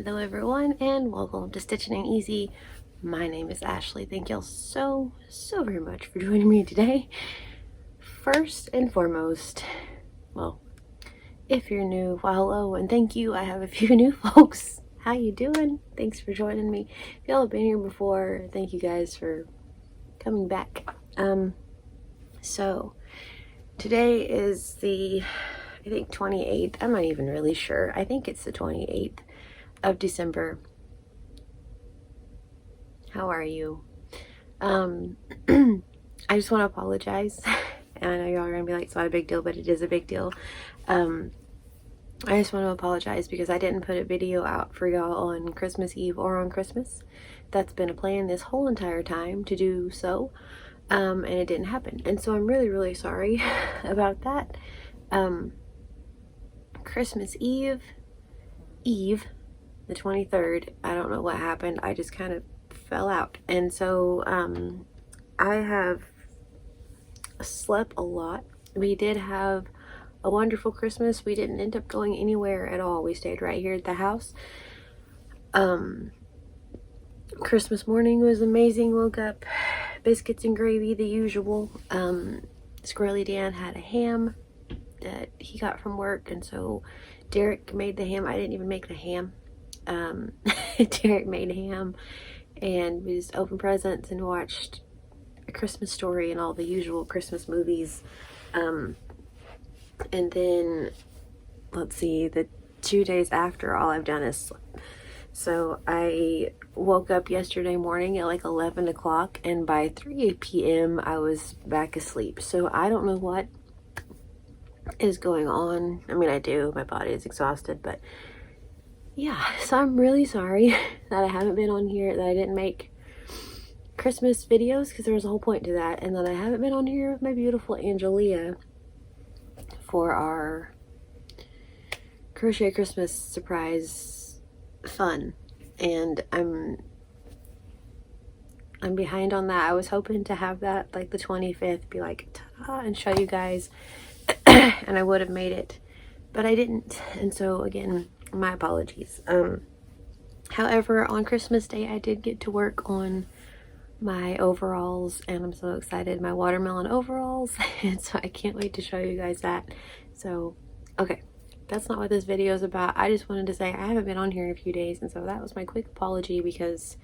Hello everyone and welcome to Stitching and Easy. My name is Ashley. Thank y'all so very much for joining me today. First and foremost, well, if you're new, well, hello and thank you. I have a few new folks. How you doing? Thanks for joining me. If y'all have been here before, thank you guys for coming back. So today is the, I think 28th. I'm not even really sure. I think it's the 28th of December. How are you? I just want to apologize. And I know y'all are gonna be like, it's not a big deal, but it is a big deal. I just want to apologize because I didn't put a video out for y'all on Christmas Eve or on Christmas. That's been a plan this whole entire time to do so, and it didn't happen. And so I'm really sorry about that. Christmas Eve, the 23rd, I don't know what happened. I just kind of fell out. And so I have slept a lot. We did have a wonderful Christmas. We didn't end up going anywhere at all. We stayed right here at the house. Christmas morning was amazing. Woke up, biscuits and gravy, the usual. Squirrely Dan had a ham that he got from work, and so Derek made the ham. I didn't even make the ham. Derek made ham, and we just opened presents and watched A Christmas Story and all the usual Christmas movies. And then, let's see, the 2 days after, all I've done is sleep. So I woke up yesterday morning at like 11 o'clock, and by 3 p.m. I was back asleep. So I don't know what is going on. I mean, I do. My body is exhausted, but yeah. So I'm really sorry that I haven't been on here, that I didn't make Christmas videos, because there was a whole point to that, and that I haven't been on here with my beautiful Angelia for our crochet Christmas surprise fun. And I'm behind on that. I was hoping to have that like the 25th, be like ta-da, and show you guys, and I would have made it, but I didn't. And so again, my apologies. However, on Christmas Day I did get to work on my overalls, and I'm so excited. My watermelon overalls. And so I can't wait to show you guys that. So okay, that's not what this video is about. I just wanted to say I haven't been on here in a few days, and so that was my quick apology, because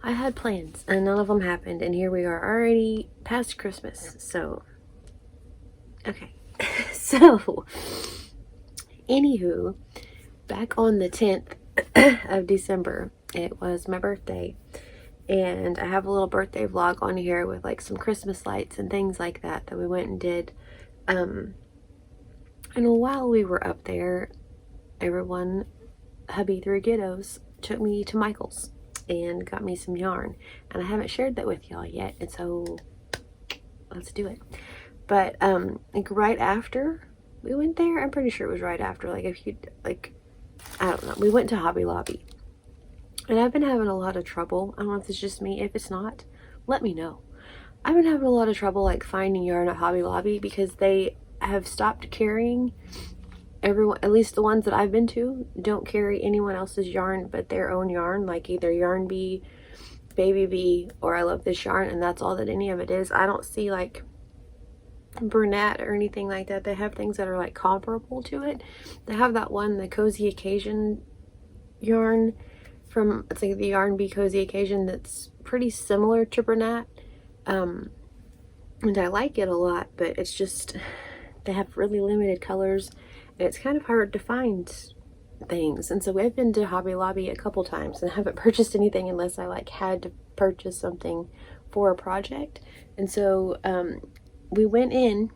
I had plans and none of them happened, and here we are already past Christmas. So okay. So anywho, back on the 10th of December, it was my birthday, and I have a little birthday vlog on here with like some Christmas lights and things like that that we went and did. And while we were up there, everyone, hubby through Ghettos, took me to Michael's and got me some yarn, and I haven't shared that with y'all yet, and so let's do it. But like right after we went there, I'm pretty sure it was right after, like if you, like, I don't know, we went to Hobby Lobby, and I've been having a lot of trouble. I don't know if it's just me. If it's not, let me know. I've been having a lot of trouble like finding yarn at Hobby Lobby, because they have stopped carrying, everyone, at least the ones that I've been to, don't carry anyone else's yarn but their own yarn, like either Yarn Bee, Baby Bee, or I Love This Yarn, and that's all that any of it is. I don't see like Bernat or anything like that. They have things that are like comparable to it. They have that one, the Cozy Occasion yarn from, it's like the Yarn Bee Cozy Occasion, that's pretty similar to Bernat, and I like it a lot, but it's just, they have really limited colors, and it's kind of hard to find things. And so we've been to Hobby Lobby a couple times and I haven't purchased anything unless I like had to purchase something for a project. And so we went in,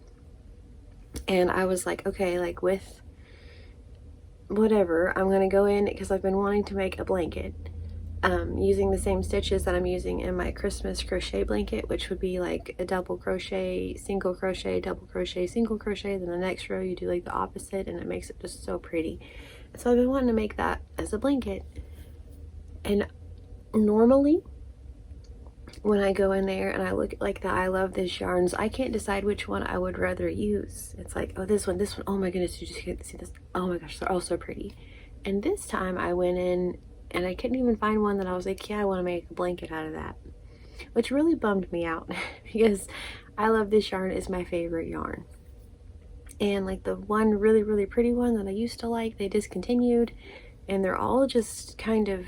and I was like, okay, like with whatever, I'm gonna go in, because I've been wanting to make a blanket using the same stitches that I'm using in my Christmas crochet blanket, which would be like a double crochet, single crochet, double crochet, single crochet, then the next row you do like the opposite, and it makes it just so pretty. So I've been wanting to make that as a blanket, and normally when I go in there and I look at like the I Love This yarns, I can't decide which one I would rather use. It's like, oh, this one, oh my goodness, you just see this, oh my gosh, they're all so pretty. And this time I went in and I couldn't even find one that I was like, yeah, I want to make a blanket out of that. Which really bummed me out because I love this yarn. It's my favorite yarn. And like the one really, really pretty one that I used to like, they discontinued. And they're all just kind of,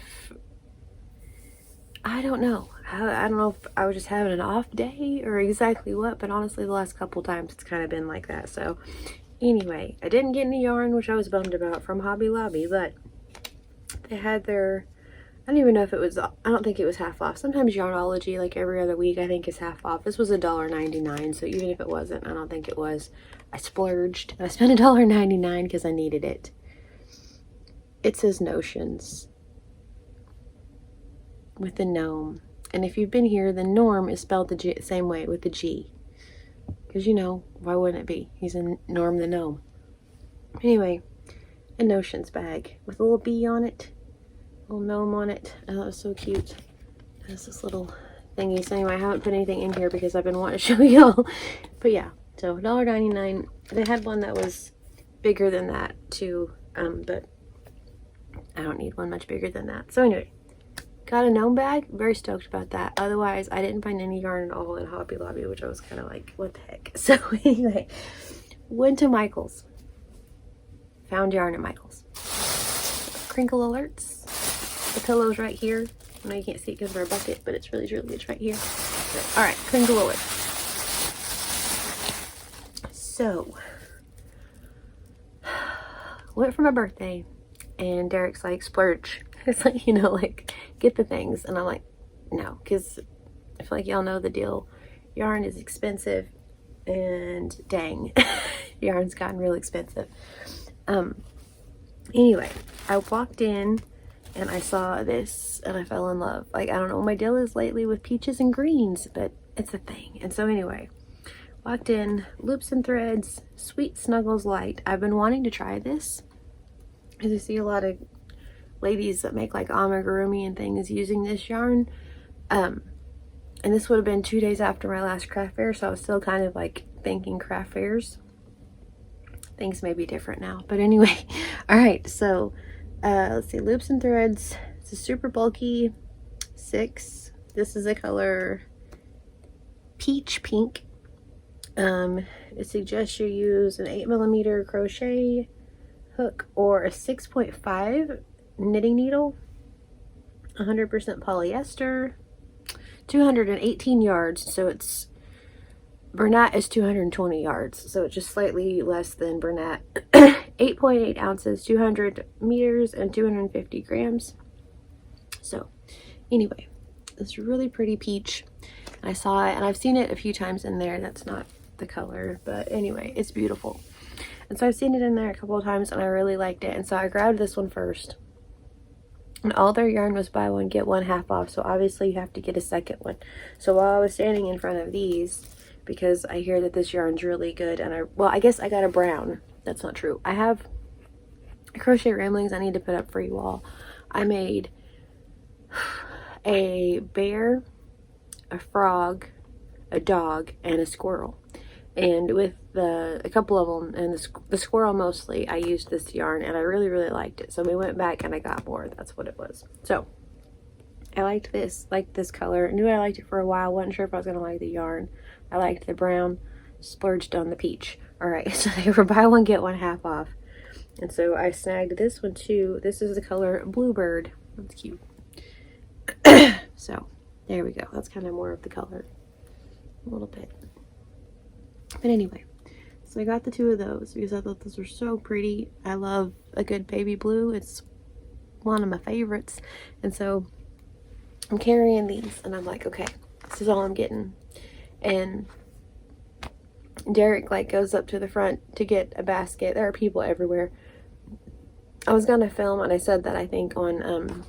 I don't know. I don't know if I was just having an off day or exactly what, but honestly the last couple times it's kind of been like that. So anyway, I didn't get any yarn, which I was bummed about, from Hobby Lobby, but they had their, I don't even know if it was, I don't think it was half off. Sometimes Yarnology, like every other week, I think is half off. This was $1.99, so even if it wasn't, I don't think it was. I splurged. I spent $1.99 because I needed it. It says Notions with the gnome. And if you've been here, the Norm is spelled the same way, with the G. Because, you know, why wouldn't it be? He's a Norm the gnome. Anyway, a Notions bag with a little bee on it. Little gnome on it. Oh, that was so cute. It has this little thingy. So anyway, I haven't put anything in here because I've been wanting to show y'all. But yeah, so $1.99. They had one that was bigger than that too. But I don't need one much bigger than that. So anyway, got a gnome bag. Very stoked about that. Otherwise, I didn't find any yarn at all in Hobby Lobby, which I was kind of like, what the heck? So anyway, went to Michael's. Found yarn at Michael's. Crinkle alerts. The pillow's right here. I know you can't see it because of our bucket, but it's really, it's right here. All right, crinkle alert. So, went for my birthday, and Derek's like, splurge. It's like, you know, like, get the things. And I'm like, no, because I feel like y'all know the deal. Yarn is expensive, and dang, yarn's gotten real expensive. Anyway, I walked in, and I saw this, and I fell in love. Like, I don't know what my deal is lately with peaches and greens, but it's a thing. And so anyway, walked in, Loops and Threads, Sweet Snuggles Light. I've been wanting to try this, because I see a lot of ladies that make like amigurumi and things using this yarn. And this would have been 2 days after my last craft fair, so I was still kind of like thinking craft fairs. Things may be different now, but anyway. All right, so let's see, Loops and Threads. It's a super bulky 6. This is a color peach pink. It suggests you use an 8mm crochet hook or a 6.5 knitting needle, 100% polyester, 218 yards. So it's, Bernat is 220 yards, so it's just slightly less than Bernat. 8.8 ounces, 200 meters, and 250 grams. So anyway, it's really pretty peach. I saw it, and I've seen it a few times in there. That's not the color, but anyway, it's beautiful. And so I've seen it in there a couple of times, and I really liked it. And so I grabbed this one first. And all their yarn was buy one, get one half off. So obviously you have to get a second one. So while I was standing in front of these, because I hear that this yarn's really good, and I guess I got a brown. That's not true. I have crochet ramblings I need to put up for you all. I made a bear, a frog, a dog, and a squirrel. And with a couple of them, and the squirrel mostly, I used this yarn, and I really, really liked it. So we went back and I got more. That's what it was. So I liked this color. I knew I liked it for a while. Wasn't sure if I was going to like the yarn. I liked the brown, splurged on the peach. All right, so they were buy one, get one half off. And so I snagged this one too. This is the color Bluebird. That's cute. So there we go. That's kind of more of the color. A little bit. But anyway, so I got the 2 of those because I thought those were so pretty. I love a good baby blue. It's one of my favorites. And so I'm carrying these, and I'm like, okay, this is all I'm getting. And Derek like goes up to the front to get a basket. There are people everywhere. I was gonna film, and I said that I think on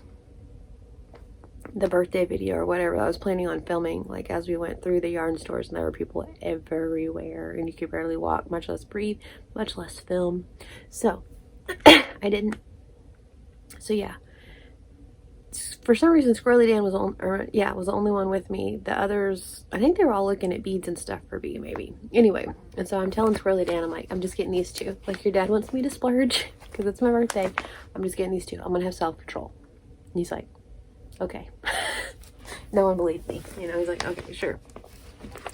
the birthday video or whatever, I was planning on filming like as we went through the yarn stores, and there were people everywhere, and you could barely walk, much less breathe, much less film. So I didn't. So yeah, for some reason Squirrely Dan was was the only one with me. The others, I think they were all looking at beads and stuff for B maybe. Anyway, And so I'm telling Squirrely Dan, I'm like, I'm just getting these two. Like, your dad wants me to splurge because it's my birthday. I'm just getting these two. I'm going to have self-control. And he's like, okay. No one believes me. You know, he's like, okay, sure.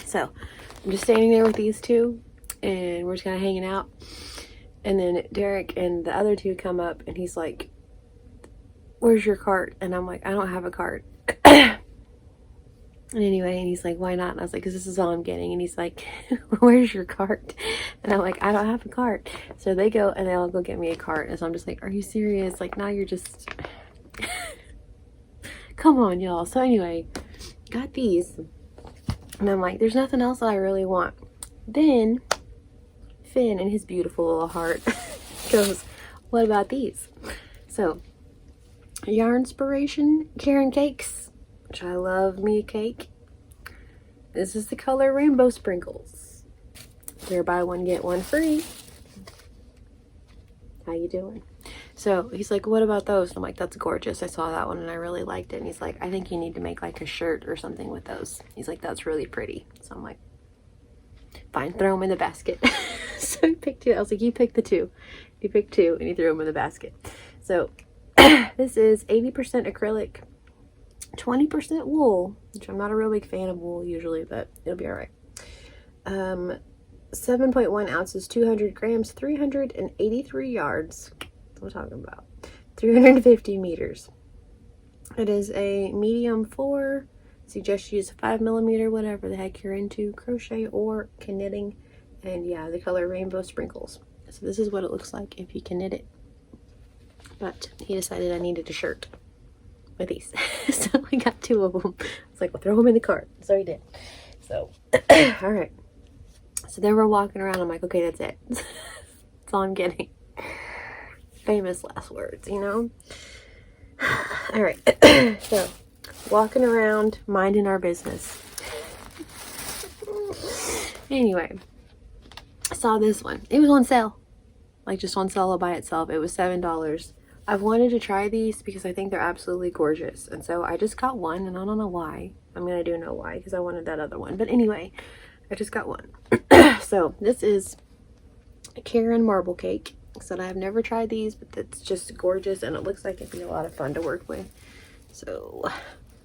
So I'm just standing there with these two, and we're just kind of hanging out. And then Derek and the other two come up, and he's like, where's your cart? And I'm like, I don't have a cart. And anyway, and he's like, why not? And I was like, because this is all I'm getting. And he's like, where's your cart? And I'm like, I don't have a cart. So they go and they'll go get me a cart. And so I'm just like, are you serious? Like, now you're just, come on, y'all. So anyway, got these. And I'm like, there's nothing else that I really want. Then Finn, in his beautiful little heart, goes, what about these? So, Yarnspiration Karen Cakes, which I love me a cake. This is the color Rainbow Sprinkles. They're buy one, get one free. How you doing? So he's like, what about those? And I'm like, that's gorgeous. I saw that one and I really liked it. And he's like, I think you need to make like a shirt or something with those. He's like, that's really pretty. So I'm like, fine, throw them in the basket. So he picked two. I was like, you pick the two. He picked two and he threw them in the basket. So this is 80% acrylic, 20% wool, which I'm not a real big fan of wool usually, but it'll be all right. 7.1 ounces, 200 grams, 383 yards. That's what I'm talking about. 350 meters. It is a medium 4. Suggest you use a 5mm, whatever the heck you're into, crochet or knitting. And yeah, the color Rainbow Sprinkles. So this is what it looks like if you can knit it. But he decided I needed a shirt with these. So I got two of them. I was like, well, throw them in the cart. So he did. So, all right. So then we're walking around. I'm like, okay, that's it. That's all I'm getting. Famous last words, you know? All right. So, walking around, minding our business. Anyway, I saw this one. It was on sale. Like, just on sale all by itself. It was $7. I've wanted to try these because I think they're absolutely gorgeous. And so I just got one, and I don't know why. I mean, I do know why, because I wanted that other one. But anyway, I just got one. So this is a Karen marble cake. So I've never tried these, but it's just gorgeous, and it looks like it'd be a lot of fun to work with. So,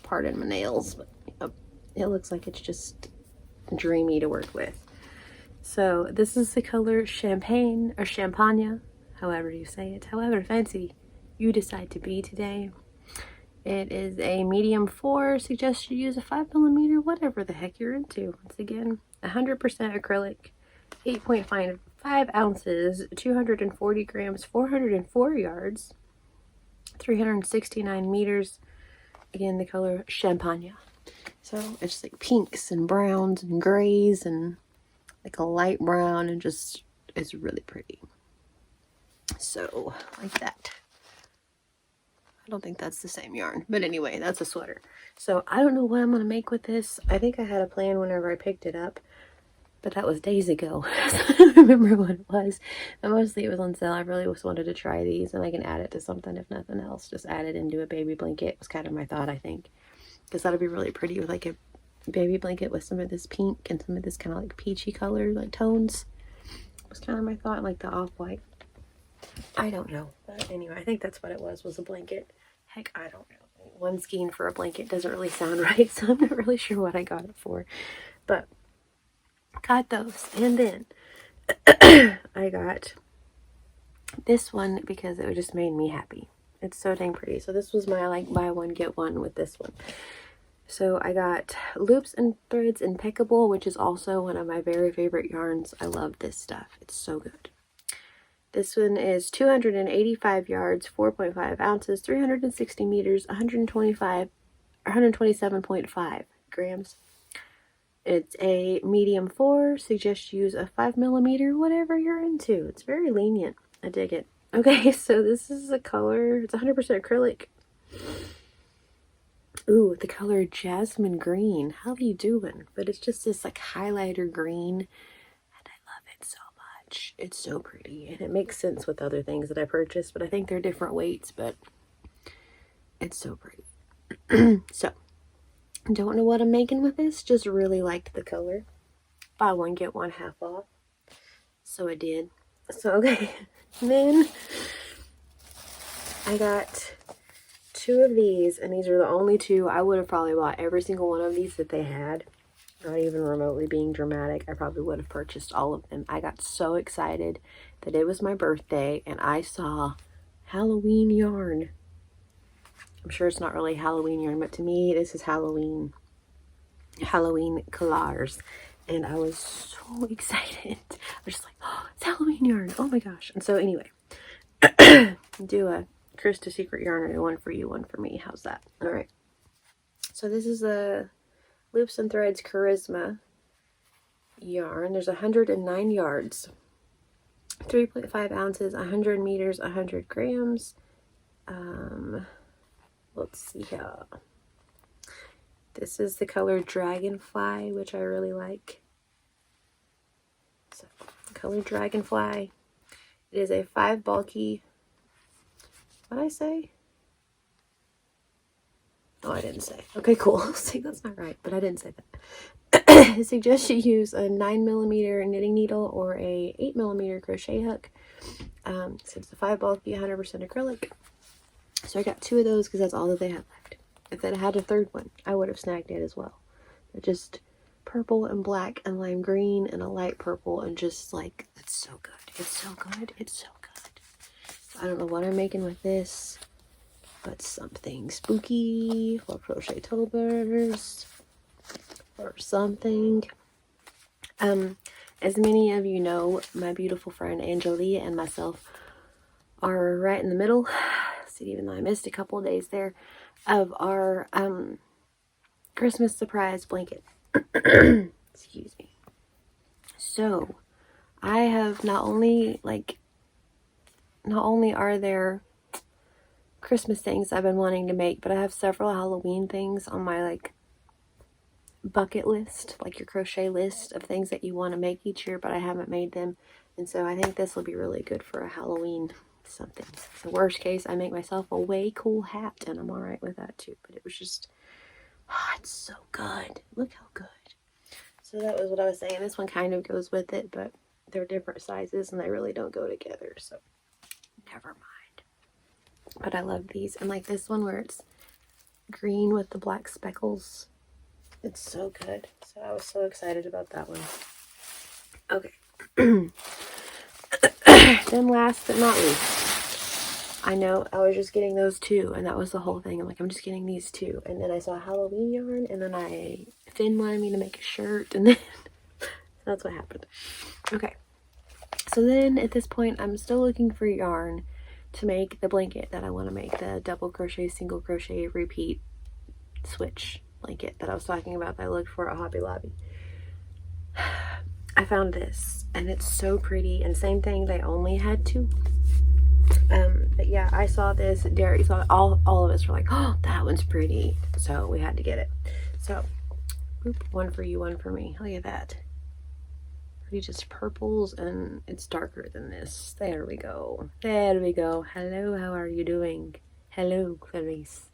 pardon my nails, but it looks like it's just dreamy to work with. So this is the color Champagne, or Champagne, however you say it, however fancy you decide to be today. It is a medium 4. Suggest you use a 5mm, whatever the heck you're into. Once again, 100% acrylic, 8.5 ounces, 240 grams, 404 yards, 369 meters. Again, the color Champagne. So it's like pinks and browns and grays and like a light brown, and just, it's really pretty. So, like that. I don't think that's the same yarn. But anyway, that's a sweater. So, I don't know what I'm going to make with this. I think I had a plan whenever I picked it up. But that was days ago. So I don't remember what it was. But mostly it was on sale. I really just wanted to try these. And I can add it to something if nothing else. Just add it into a baby blanket was kind of my thought, I think. Because that would be really pretty with like a baby blanket with some of this pink and some of this kind of like peachy color, like tones. Was kind of my thought. Like the off-white. I don't know. But anyway, I think that's what it was a blanket. Heck, I don't know. One skein for a blanket doesn't really sound right, so I'm not really sure what I got it for. But got those. And then I got this one because it just made me happy. It's so dang pretty. So this was my like buy one get one with this one. So I got Loops and Threads Impeccable, which is also one of my very favorite yarns. I love this stuff. It's so good. This one is 285 yards, 4.5 ounces, 360 meters, 127.5 grams. It's a medium 4. Suggest you use a 5mm, whatever you're into. It's very lenient. I dig it. Okay, so this is the color. It's 100% acrylic. Ooh, the color Jasmine Green. How are you doing? But it's just this like highlighter green. And I love it so much. It's so pretty. And it makes sense with other things that I purchased. But I think they're different weights. But it's so pretty. So, don't know what I'm making with this. Just really liked the color. Buy one, get one half off. So I did. So, okay. And then I got 2 of these, and these are the only 2. I would have probably bought every single one of these that they had. Not even remotely being dramatic. I probably would have purchased all of them. I got so excited that it was my birthday and I saw Halloween yarn. I'm sure it's not really Halloween yarn, but to me this is Halloween collars. And I was so excited. I was just like, oh, it's Halloween yarn. Oh my gosh. And so anyway, do a Krista Secret yarn or one for you, one for me. How's that? All right. So this is a Loops and Threads Charisma yarn. There's 109 yards, 3.5 ounces, 100 meters, 100 grams. Let's see here. This is the color Dragonfly, which I really like. So, color Dragonfly. It is a 5 bulky. What'd I say? Oh, I didn't say. Okay, cool. I was like, that's not right, but I didn't say that. It suggests you use a 9mm knitting needle or a 8mm crochet hook. So it's a 5 bulky, 100% acrylic. So I got 2 of those because that's all that they had left. If they'd had a 3rd one, I would have snagged it as well. They're just purple and black and lime green and a light purple, and just like, it's so good. It's so good. It's so good. So I don't know what I'm making with this, but something spooky for crochet tobers or something. As many of you know, my beautiful friend Angelia and myself are right in the middle. So even though I missed a couple of days there, of our Christmas surprise blanket. Excuse me. So I have not only are there Christmas things I've been wanting to make, but I have several Halloween things on my bucket list, like your crochet list of things that you want to make each year, but I haven't made them. And so I think this will be really good for a Halloween something. So worst case, I make myself a way cool hat, and I'm all right with that too. But it was just, it's so good. Look how good. So that was what I was saying. This one kind of goes with it, but they're different sizes and they really don't go together. So never mind. But I love these. And like this one where it's green with the black speckles. It's so good. So I was so excited about that one. Okay. Then last but not least, I know I was just getting those 2, and that was the whole thing. I'm like, I'm just getting these 2. And then I saw Halloween yarn, and then Finn wanted me to make a shirt, and then that's what happened. Okay. So then at this point, I'm still looking for yarn to make the blanket that I want to make, the double crochet, single crochet, repeat, switch blanket that I was talking about that I looked for at Hobby Lobby. I found this, and it's so pretty, and same thing, they only had 2. But yeah, I saw this, Derek saw it, all of us were like, oh, that one's pretty, so we had to get it. So, one for you, one for me. Look at that. Pretty just purples, and it's darker than this. There we go. There we go. Hello, how are you doing? Hello, Clarice.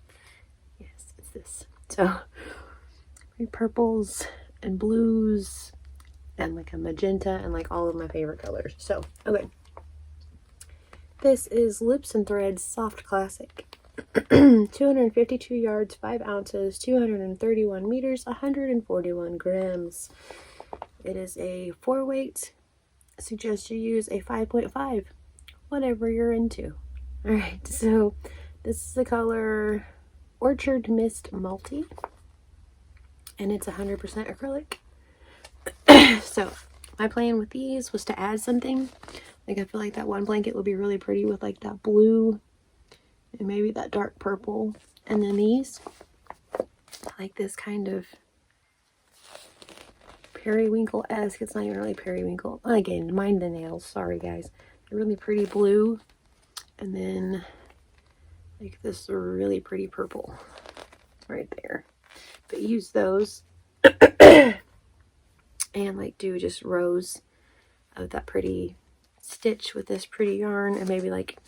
Yes, it's this. So, pretty purples and blues and like a magenta and like all of my favorite colors. So, okay. This is Loops and Threads Soft Classic. 252 yards, 5 ounces, 231 meters, 141 grams. It is a 4-weight. I suggest you use a 5.5, whatever you're into. Alright, so this is the color Orchard Mist Multi, and it's 100% acrylic. So my plan with these was to add something. Like, I feel like that one blanket would be really pretty with like that blue and maybe that dark purple. And then these, like this kind of periwinkle-esque. It's not even really periwinkle. Again, mind the nails. Sorry, guys. A really pretty blue. And then like this really pretty purple right there. But use those and like do just rows of that pretty stitch with this pretty yarn, and maybe like,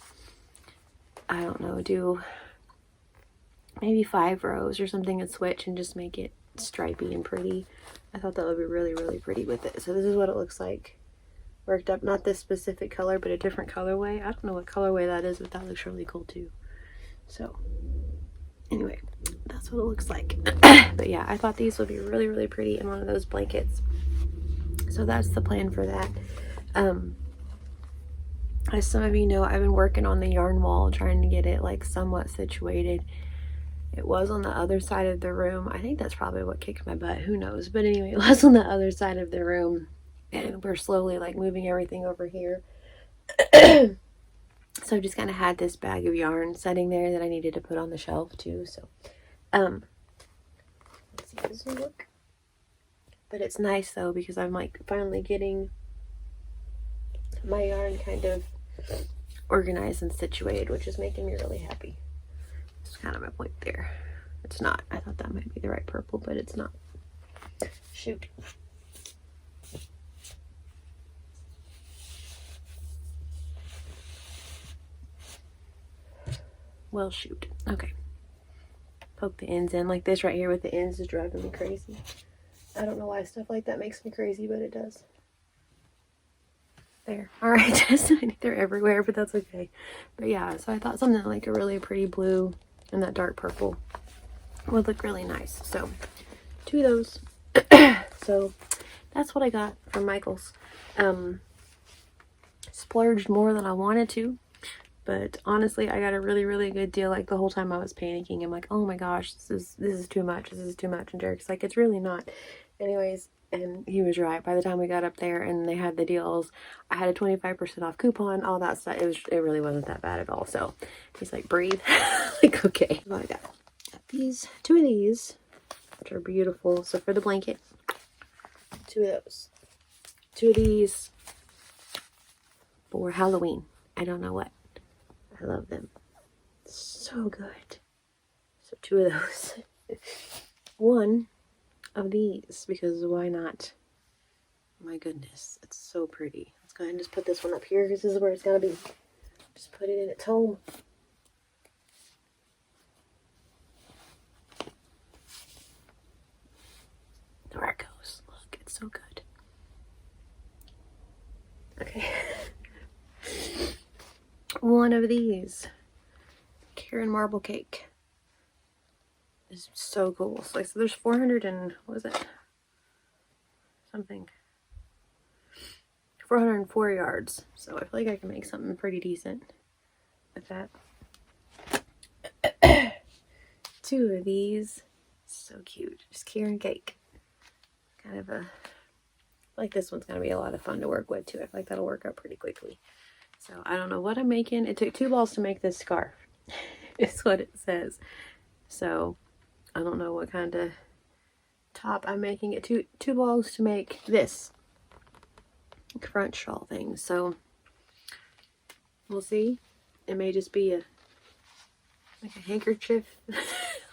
I don't know, do maybe 5 rows or something and switch and just make it stripy and pretty. I thought that would be really, really pretty with it. So this is what it looks like worked up. Not this specific color, but a different colorway. I don't know what colorway that is, but that looks really cool too. So anyway, that's what it looks like. But yeah, I thought these would be really, really pretty in one of those blankets. So that's the plan for that. As some of you know, I've been working on the yarn wall, trying to get it like somewhat situated. It was on the other side of the room. I think that's probably what kicked my butt. Who knows? But anyway, it was on the other side of the room. And we're slowly like moving everything over here. So I just kind of had this bag of yarn sitting there that I needed to put on the shelf too. So, let's see how this will look. But it's nice though, because I'm like finally getting my yarn kind of organized and situated, which is making me really happy. That's kind of my point there. It's not. I thought that might be the right purple, but it's not. Shoot. Well, shoot. Okay. Poke the ends in. Like this right here with the ends is driving me crazy. I don't know why stuff like that makes me crazy, but it does. There. Alright, they're everywhere, but that's okay. But yeah, so I thought something like a really pretty blue and that dark purple would look really nice. So, 2 of those. So, that's what I got from Michael's. Splurged more than I wanted to. But honestly, I got a really, really good deal. Like the whole time I was panicking, I'm like, oh my gosh, this is too much. This is too much. And Derek's like, it's really not. Anyways, and he was right. By the time we got up there and they had the deals, I had a 25% off coupon, all that stuff. It really wasn't that bad at all. So he's like, breathe. Like, okay. What I got these 2 of these, which are beautiful. So for the blanket, 2 of those. 2 of these for Halloween. I don't know what. I love them. So good. So 2 of those. 1 of these, because why not? My goodness, it's so pretty. Let's go ahead and just put this one up here, because this is where it's gonna be. Just put it in its home. There it goes. Look, it's so good. Okay. 1 of these. Karen marble cake. Is so cool. So there's 400 and what is it? Something. 404 yards. So I feel like I can make something pretty decent with that. 2 of these. So cute. Just Karen cake. Kind of a, like this one's gonna be a lot of fun to work with too. I feel like that'll work out pretty quickly. So I don't know what I'm making. It took 2 balls to make this scarf. It's what it says. So I don't know what kind of top I'm making. It 2 balls to make this front shawl thing. So we'll see. It may just be like a handkerchief,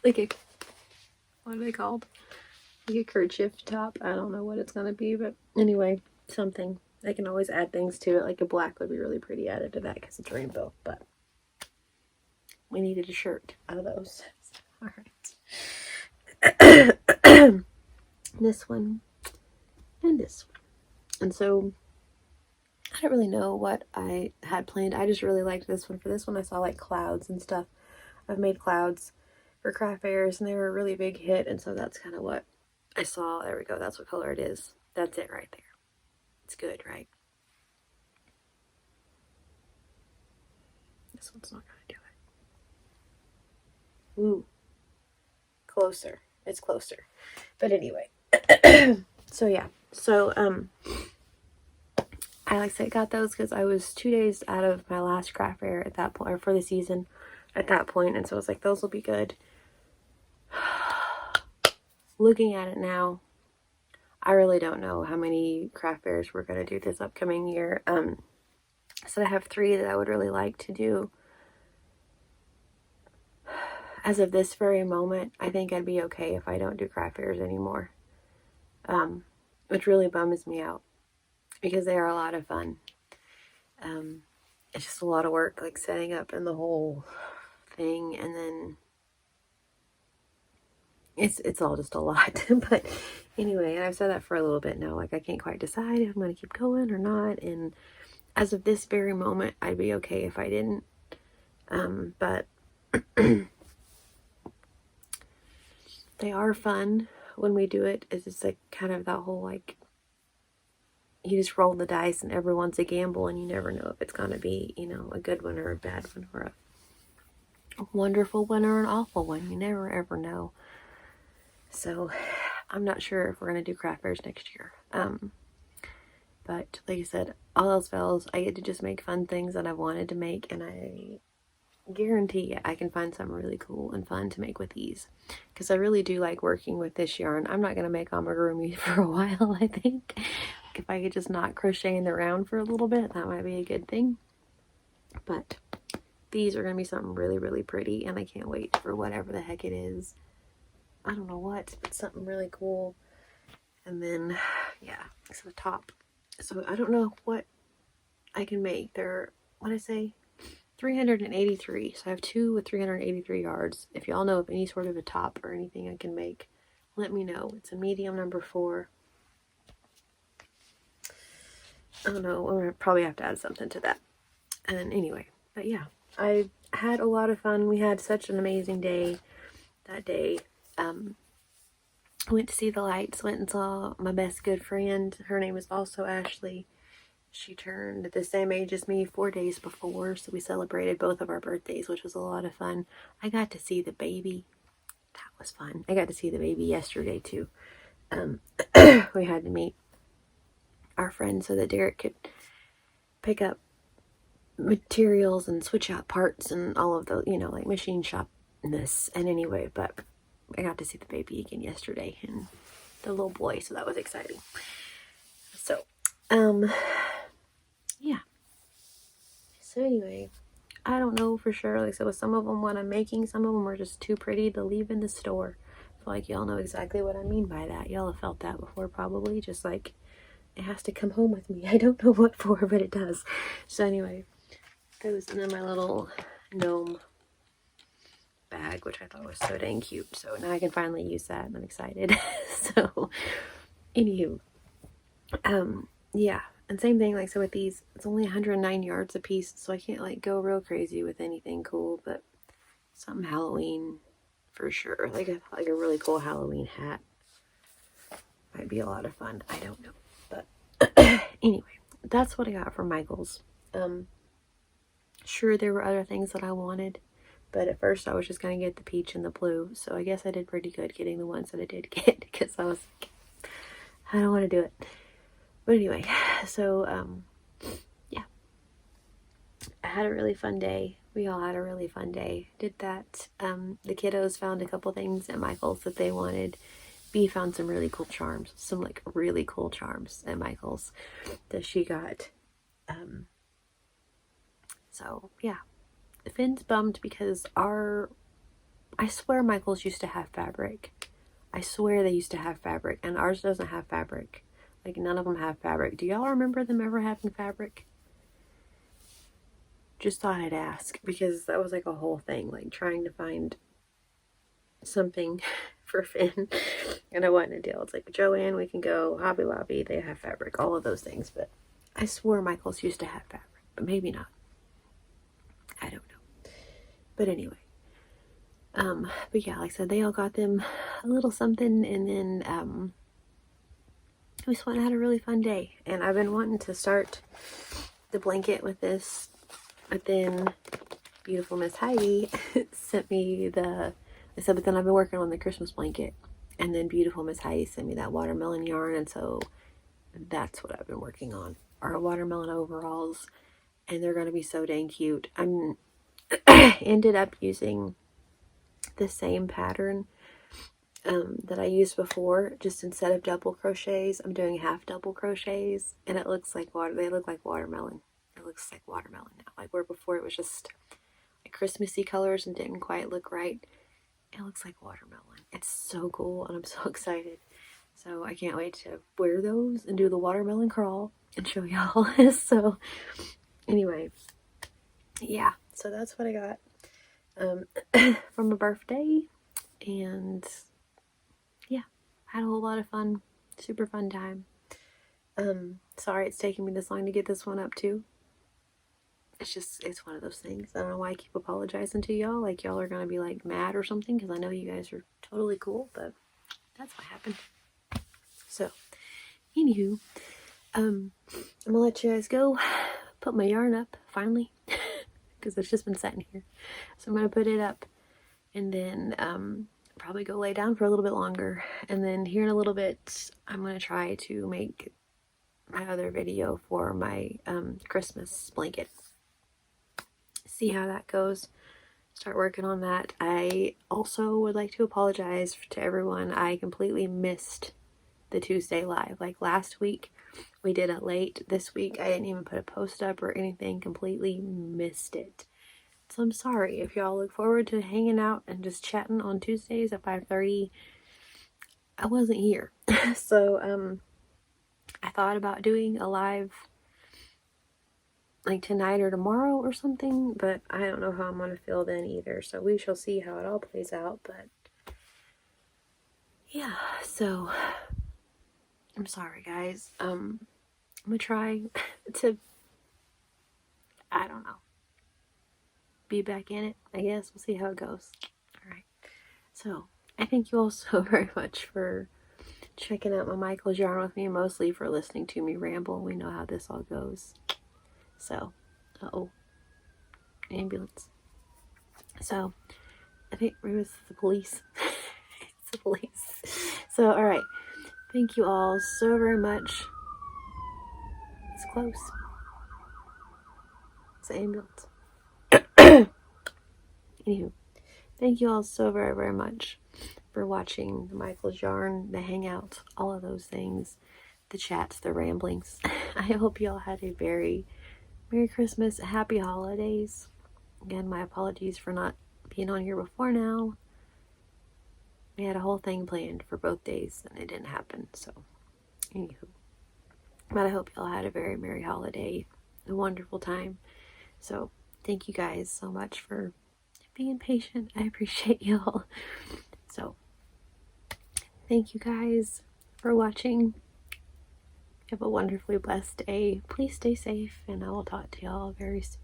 like a, what are they called? Like a kerchief top. I don't know what it's gonna be, but anyway, something. I can always add things to it. Like a black would be really pretty added to that because it's rainbow. But we needed a shirt out of those. All right. This one and this one. And so I don't really know what I had planned. I just really liked this one. For this one, I saw like clouds and stuff. I've made clouds for craft fairs and they were a really big hit. And so that's kind of what I saw. There we go. That's what color it is. That's it right there. It's good, right? This one's not going to do it. Ooh. Closer. It's closer. But anyway. So yeah. So, I like I said, got those because I was 2 days out of my last craft fair at that point, or for the season at that point. And so I was like, those will be good. Looking at it now, I really don't know how many craft fairs we're going to do this upcoming year. So I have 3 that I would really like to do. As of this very moment, I think I'd be okay if I don't do craft fairs anymore. Which really bums me out because they are a lot of fun. It's just a lot of work, like setting up and the whole thing, and then it's all just a lot. But Anyway, and I've said that for a little bit now. Like, I can't quite decide if I'm going to keep going or not. And as of this very moment, I'd be okay if I didn't. But they are fun when we do it. It's just like kind of that whole, like, you just roll the dice and everyone's a gamble and you never know if it's going to be, you know, a good one or a bad one or a wonderful one or an awful one. You never ever know. So I'm not sure if we're going to do craft fairs next year. But like I said, all else fails, I get to just make fun things that I've wanted to make, and I guarantee I can find something really cool and fun to make with these, because I really do like working with this yarn. I'm not going to make amigurumi for a while, I think. If I could just not crochet in the round for a little bit, that might be a good thing. But these are going to be something really, really pretty, and I can't wait for whatever the heck it is. I don't know what, but something really cool. And then, yeah, so the top. So I don't know what I can make. They're, what did I say? 383. So I have two with 383 yards. If y'all know of any sort of a top or anything I can make, let me know. It's a medium number 4. I don't know. I'm gonna probably have to add something to that. And anyway, but yeah, I had a lot of fun. We had such an amazing day that day. Went to see the lights, went and saw my best good friend. Her name is also Ashley. She turned the same age as me 4 days before, so we celebrated both of our birthdays, which was a lot of fun. I got to see the baby. That was fun. I got to see the baby yesterday too. We had to meet our friend so that Derek could pick up materials and switch out parts and all of the, you know, like machine shopness. And anyway, but I got to see the baby again yesterday and the little boy, so that was exciting. So, yeah. So anyway, I don't know for sure. Like I said, with some of them, what I'm making, some of them are just too pretty to leave in the store. I feel like y'all know exactly what I mean by that. Y'all have felt that before probably. Just like, it has to come home with me. I don't know what for, but it does. So anyway, those, and then my little gnome bag, which I thought was so dang cute. So now I can finally use that, and I'm excited. So, anywho, yeah. And same thing, like, so with these, it's only 109 yards a piece, so I can't, like, go real crazy with anything cool, but something Halloween for sure. Like a really cool Halloween hat might be a lot of fun. I don't know. But anyway, that's what I got from Michael's. Sure, there were other things that I wanted, but at first I was just going to get the peach and the blue, so I guess I did pretty good getting the ones that I did get, because I was like, I don't want to do it. But anyway, so, yeah. I had a really fun day. We all had a really fun day. Did that. The kiddos found a couple things at Michael's that they wanted. B found some really cool charms. Some, like, really cool charms at Michael's that she got. So, yeah. Finn's bummed because I swear Michael's used to have fabric. I swear they used to have fabric, and ours doesn't have fabric. Like, none of them have fabric. Do y'all remember them ever having fabric? Just thought I'd ask, because that was like a whole thing, like trying to find something for Finn. And I wasn't a deal. It's like, Joanne, we can go. Hobby Lobby, they have fabric. All of those things. But I swore Michael's used to have fabric, but maybe not. I don't know. But anyway. But yeah, like I said, they all got them a little something, and then, we just went and had a really fun day. And I've been wanting to start the blanket with this, but then beautiful Miss Heidi sent me but then I've been working on the Christmas blanket, and then beautiful Miss Heidi sent me that watermelon yarn, and so that's what I've been working on, are watermelon overalls, and they're going to be so dang cute. I'm ended up using the same pattern that I used before, just instead of double crochets, I'm doing half double crochets, and it looks like they look like watermelon. It looks like watermelon now, like where before it was just like Christmassy colors and didn't quite look right. It looks like watermelon. It's so cool, and I'm so excited. So I can't wait to wear those and do the watermelon crawl and show y'all. So anyway, yeah, so that's what I got from a birthday, and yeah, had a whole lot of fun. Super fun time. Sorry it's taking me this long to get this one up too. It's one of those things. I don't know why I keep apologizing to y'all. Like, y'all are gonna be like mad or something, because I know you guys are totally cool, but that's what happened. So, anywho, I'm gonna let you guys go. Put my yarn up finally, because it's just been sitting here. So I'm gonna put it up, and then probably go lay down for a little bit longer, and then here in a little bit I'm gonna try to make my other video for my Christmas blanket. See how that goes. Start working on that. I also would like to apologize to everyone. I completely missed the Tuesday live. Like last week we did it late. This week I didn't even put a post up or anything. Completely missed it. So I'm sorry. If y'all look forward to hanging out and just chatting on Tuesdays at 5:30, I wasn't here. So I thought about doing a live like tonight or tomorrow or something, but I don't know how I'm gonna feel then either. So we shall see how it all plays out. But yeah, so I'm sorry guys. I'm gonna try to, I don't know, be back in it, I guess. We'll see how it goes. Alright. So I thank you all so very much for checking out my Michael's yarn with me, mostly for listening to me ramble. We know how this all goes. So, ambulance. So, I think it was the police. It's the police. So, alright. Thank you all so very much. It's close. It's an ambulance. Anywho, thank you all so very, very much for watching the Michael's yarn, the hangout, all of those things, the chats, the ramblings. I hope you all had a very Merry Christmas, Happy Holidays. Again, my apologies for not being on here before now. We had a whole thing planned for both days and it didn't happen, so anywho. But I hope y'all had a very merry holiday, a wonderful time. So thank you guys so much for being patient. I appreciate y'all. So thank you guys for watching. Have a wonderfully blessed day. Please stay safe, and I will talk to y'all very soon.